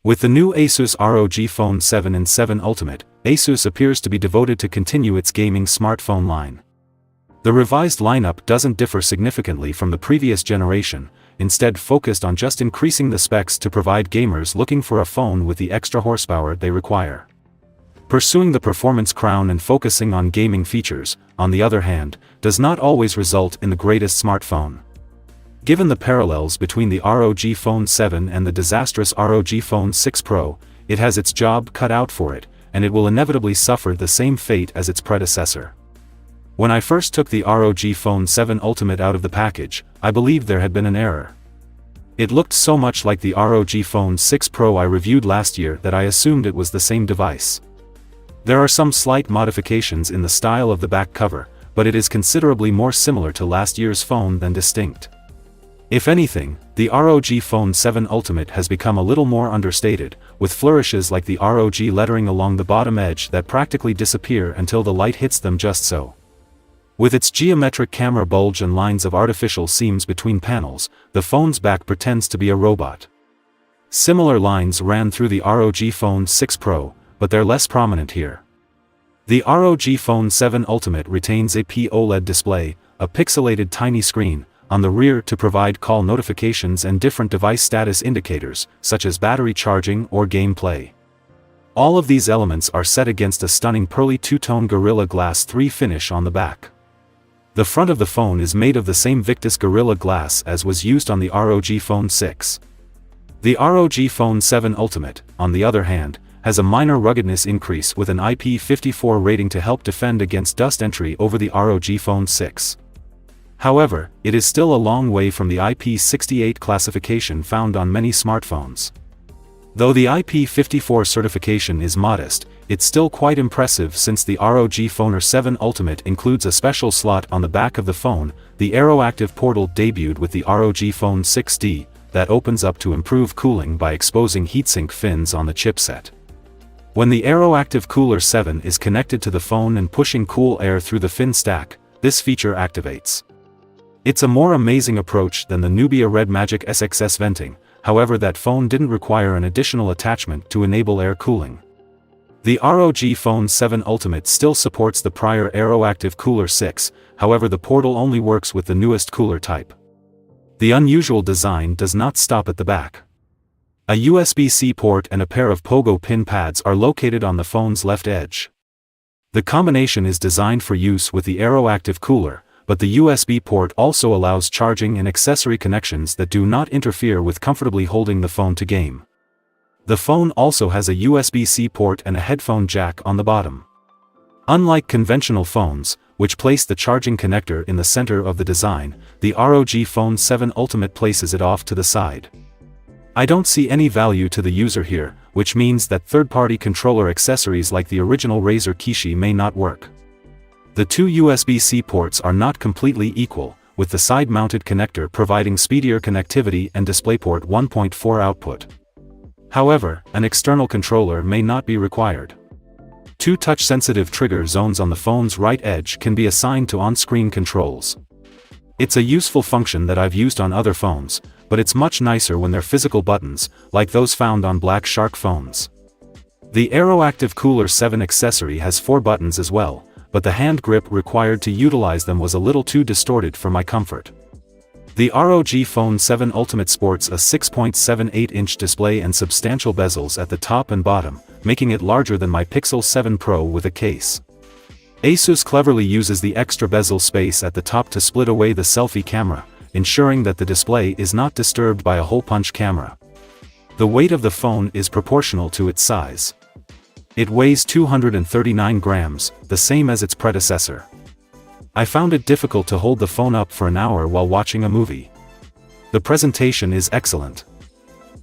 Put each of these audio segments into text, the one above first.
With the new ASUS ROG Phone 7 and 7 Ultimate, ASUS appears to be devoted to continue its gaming smartphone line. The revised lineup doesn't differ significantly from the previous generation, instead focused on just increasing the specs to provide gamers looking for a phone with the extra horsepower they require. Pursuing the performance crown and focusing on gaming features, on the other hand, does not always result in the greatest smartphone. Given the parallels between the ROG Phone 7 and the disastrous ROG Phone 6 Pro, it has its job cut out for it, and it will inevitably suffer the same fate as its predecessor. When I first took the ROG Phone 7 Ultimate out of the package, I believed there had been an error. It looked so much like the ROG Phone 6 Pro I reviewed last year that I assumed it was the same device. There are some slight modifications in the style of the back cover, but it is considerably more similar to last year's phone than distinct. If anything, the ROG Phone 7 Ultimate has become a little more understated, with flourishes like the ROG lettering along the bottom edge that practically disappear until the light hits them just so. With its geometric camera bulge and lines of artificial seams between panels, the phone's back pretends to be a robot. Similar lines ran through the ROG Phone 6 Pro, but they're less prominent here. The ROG Phone 7 Ultimate retains a OLED display, a pixelated tiny screen, on the rear to provide call notifications and different device status indicators, such as battery charging or gameplay. All of these elements are set against a stunning pearly two-tone Gorilla Glass 3 finish on the back. The front of the phone is made of the same Victus Gorilla Glass as was used on the ROG Phone 6. The ROG Phone 7 Ultimate, on the other hand, has a minor ruggedness increase with an IP54 rating to help defend against dust entry over the ROG Phone 6. However, it is still a long way from the IP68 classification found on many smartphones. Though the IP54 certification is modest, it's still quite impressive since the ROG Phone 7 Ultimate includes a special slot on the back of the phone. The AeroActive portal debuted with the ROG Phone 6D, that opens up to improve cooling by exposing heatsink fins on the chipset. When the AeroActive Cooler 7 is connected to the phone and pushing cool air through the fin stack, this feature activates. It's a more amazing approach than the Nubia Red Magic SXS venting, however that phone didn't require an additional attachment to enable air cooling. The ROG Phone 7 Ultimate still supports the prior AeroActive Cooler 6, however the portal only works with the newest cooler type. The unusual design does not stop at the back. A USB-C port and a pair of pogo pin pads are located on the phone's left edge. The combination is designed for use with the AeroActive Cooler, but the USB port also allows charging and accessory connections that do not interfere with comfortably holding the phone to game. The phone also has a USB-C port and a headphone jack on the bottom. Unlike conventional phones, which place the charging connector in the center of the design, the ROG Phone 7 Ultimate places it off to the side. I don't see any value to the user here, which means that third-party controller accessories like the original Razer Kishi may not work. The two USB-C ports are not completely equal, with the side-mounted connector providing speedier connectivity and DisplayPort 1.4 output. However, an external controller may not be required. Two touch-sensitive trigger zones on the phone's right edge can be assigned to on-screen controls. It's a useful function that I've used on other phones, but it's much nicer when they're physical buttons, like those found on Black Shark phones. The AeroActive Cooler 7 accessory has 4 buttons as well, but the hand grip required to utilize them was a little too distorted for my comfort. The ROG Phone 7 Ultimate sports a 6.78-inch display and substantial bezels at the top and bottom, making it larger than my Pixel 7 Pro with a case. ASUS cleverly uses the extra bezel space at the top to split away the selfie camera, ensuring that the display is not disturbed by a hole-punch camera. The weight of the phone is proportional to its size. It weighs 239 grams, the same as its predecessor. I found it difficult to hold the phone up for an hour while watching a movie. The presentation is excellent.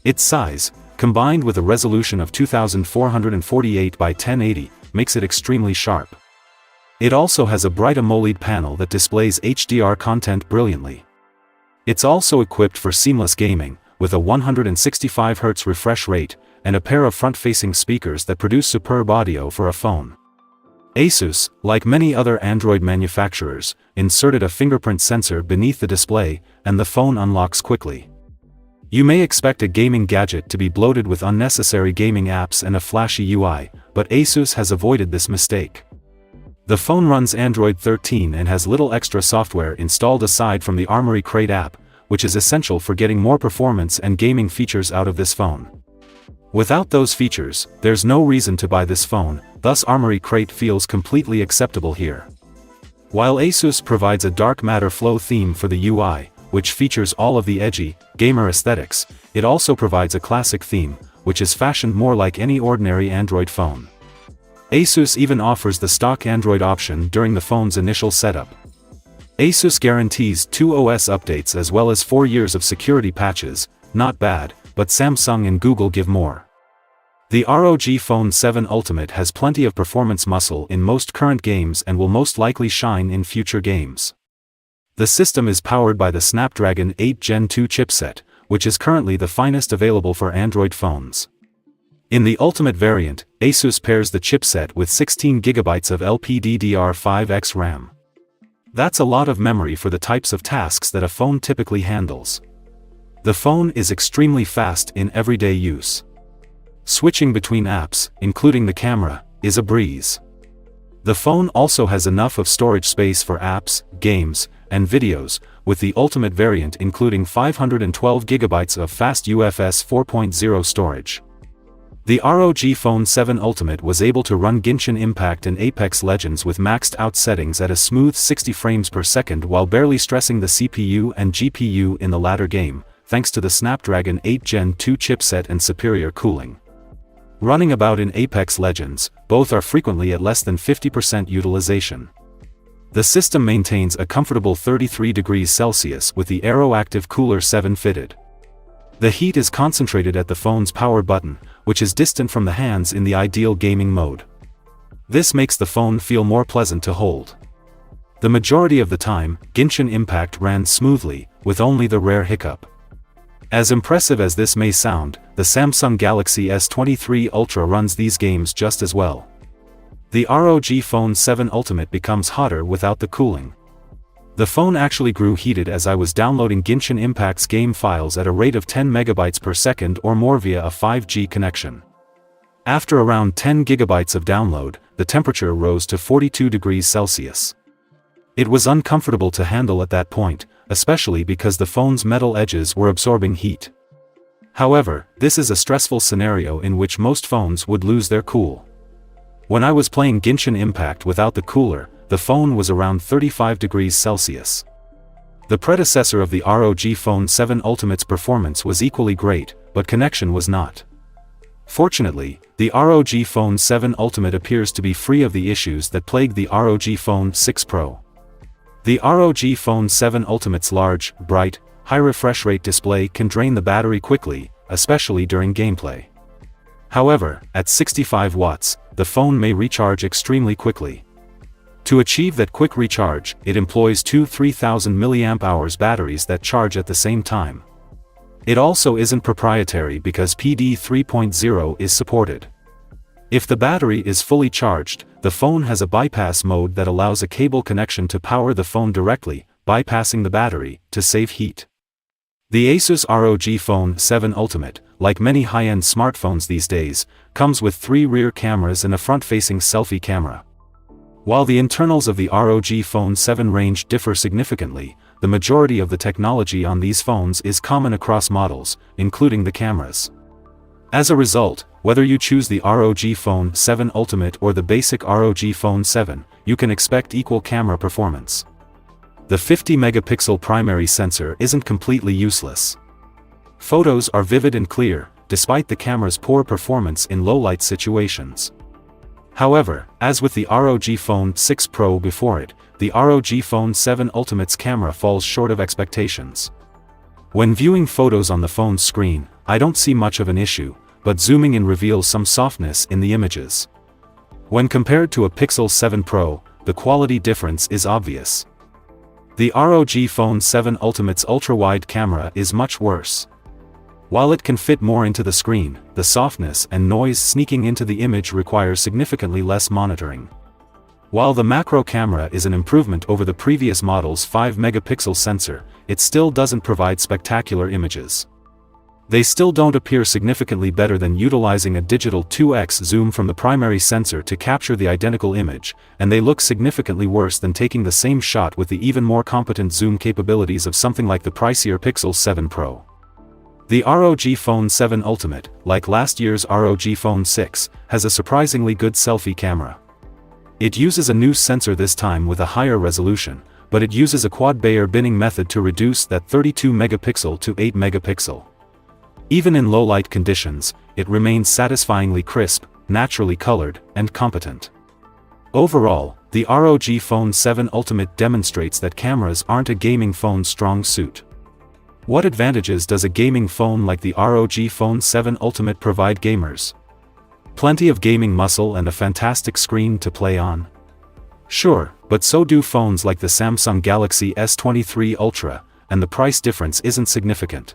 Its size, combined with a resolution of 2448 by 1080, makes it extremely sharp. It also has a bright AMOLED panel that displays HDR content brilliantly. It's also equipped for seamless gaming, with a 165Hz refresh rate, and a pair of front-facing speakers that produce superb audio for a phone. ASUS, like many other Android manufacturers, inserted a fingerprint sensor beneath the display, and the phone unlocks quickly. You may expect a gaming gadget to be bloated with unnecessary gaming apps and a flashy UI, but ASUS has avoided this mistake. The phone runs Android 13 and has little extra software installed aside from the Armoury Crate app, which is essential for getting more performance and gaming features out of this phone. Without those features, there's no reason to buy this phone, thus Armoury Crate feels completely acceptable here. While ASUS provides a dark matter flow theme for the UI, which features all of the edgy, gamer aesthetics, it also provides a classic theme, which is fashioned more like any ordinary Android phone. ASUS even offers the stock Android option during the phone's initial setup. ASUS guarantees 2 OS updates as well as 4 years of security patches, not bad, but Samsung and Google give more. The ROG Phone 7 Ultimate has plenty of performance muscle in most current games and will most likely shine in future games. The system is powered by the Snapdragon 8 Gen 2 chipset, which is currently the finest available for Android phones. In the Ultimate variant, ASUS pairs the chipset with 16GB of LPDDR5X RAM. That's a lot of memory for the types of tasks that a phone typically handles. The phone is extremely fast in everyday use. Switching between apps, including the camera, is a breeze. The phone also has enough of storage space for apps, games, and videos, with the Ultimate variant including 512GB of fast UFS 4.0 storage. The ROG Phone 7 Ultimate was able to run Genshin Impact and Apex Legends with maxed out settings at a smooth 60 frames per second while barely stressing the CPU and GPU in the latter game, thanks to the Snapdragon 8 Gen 2 chipset and superior cooling. Running about in Apex Legends, both are frequently at less than 50% utilization. The system maintains a comfortable 33 degrees Celsius with the Aeroactive Cooler 7 fitted. The heat is concentrated at the phone's power button, which is distant from the hands in the ideal gaming mode. This makes the phone feel more pleasant to hold. The majority of the time, Genshin Impact ran smoothly, with only the rare hiccup. As impressive as this may sound, the Samsung Galaxy S23 Ultra runs these games just as well. The ROG Phone 7 Ultimate becomes hotter without the cooling. The phone actually grew heated as I was downloading Genshin Impact's game files at a rate of 10 MB per second or more via a 5G connection. After around 10 GB of download, the temperature rose to 42 degrees Celsius. It was uncomfortable to handle at that point, especially because the phone's metal edges were absorbing heat. However, this is a stressful scenario in which most phones would lose their cool. When I was playing Genshin Impact without the cooler, the phone was around 35 degrees Celsius. The predecessor of the ROG Phone 7 Ultimate's performance was equally great, but connection was not. Fortunately, the ROG Phone 7 Ultimate appears to be free of the issues that plagued the ROG Phone 6 Pro. The ROG Phone 7 Ultimate's large, bright, high refresh rate display can drain the battery quickly, especially during gameplay. However, at 65 watts, the phone may recharge extremely quickly. To achieve that quick recharge, it employs two 3000 mAh batteries that charge at the same time. It also isn't proprietary because PD 3.0 is supported. If the battery is fully charged, the phone has a bypass mode that allows a cable connection to power the phone directly, bypassing the battery, to save heat. The ASUS ROG Phone 7 Ultimate, like many high-end smartphones these days, comes with 3 rear cameras and a front-facing selfie camera. While the internals of the ROG Phone 7 range differ significantly, the majority of the technology on these phones is common across models, including the cameras. As a result, whether you choose the ROG Phone 7 Ultimate or the basic ROG Phone 7, you can expect equal camera performance. The 50-megapixel primary sensor isn't completely useless. Photos are vivid and clear, despite the camera's poor performance in low-light situations. However, as with the ROG Phone 6 Pro before it, the ROG Phone 7 Ultimate's camera falls short of expectations. When viewing photos on the phone's screen, I don't see much of an issue, but zooming in reveals some softness in the images. When compared to a Pixel 7 Pro, the quality difference is obvious. The ROG Phone 7 Ultimate's ultra-wide camera is much worse. While it can fit more into the screen, the softness and noise sneaking into the image requires significantly less monitoring. While the macro camera is an improvement over the previous model's 5-megapixel sensor, it still doesn't provide spectacular images. They still don't appear significantly better than utilizing a digital 2x zoom from the primary sensor to capture the identical image, and they look significantly worse than taking the same shot with the even more competent zoom capabilities of something like the pricier Pixel 7 Pro. The ROG Phone 7 Ultimate, like last year's ROG Phone 6, has a surprisingly good selfie camera. It uses a new sensor this time with a higher resolution, but it uses a quad-Bayer binning method to reduce that 32 megapixel to 8 megapixel. Even in low-light conditions, it remains satisfyingly crisp, naturally colored, and competent. Overall, the ROG Phone 7 Ultimate demonstrates that cameras aren't a gaming phone's strong suit. What advantages does a gaming phone like the ROG Phone 7 Ultimate provide gamers? Plenty of gaming muscle and a fantastic screen to play on? Sure, but so do phones like the Samsung Galaxy S23 Ultra, and the price difference isn't significant.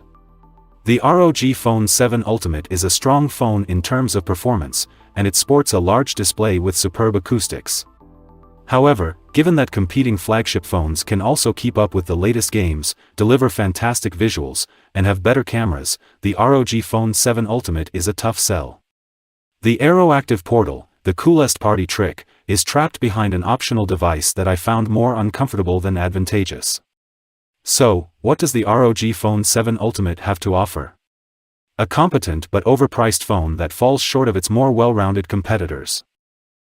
The ROG Phone 7 Ultimate is a strong phone in terms of performance, and it sports a large display with superb acoustics. However, given that competing flagship phones can also keep up with the latest games, deliver fantastic visuals, and have better cameras, the ROG Phone 7 Ultimate is a tough sell. The Aeroactive portal, the coolest party trick, is trapped behind an optional device that I found more uncomfortable than advantageous. So, what does the ROG Phone 7 Ultimate have to offer? A competent but overpriced phone that falls short of its more well-rounded competitors.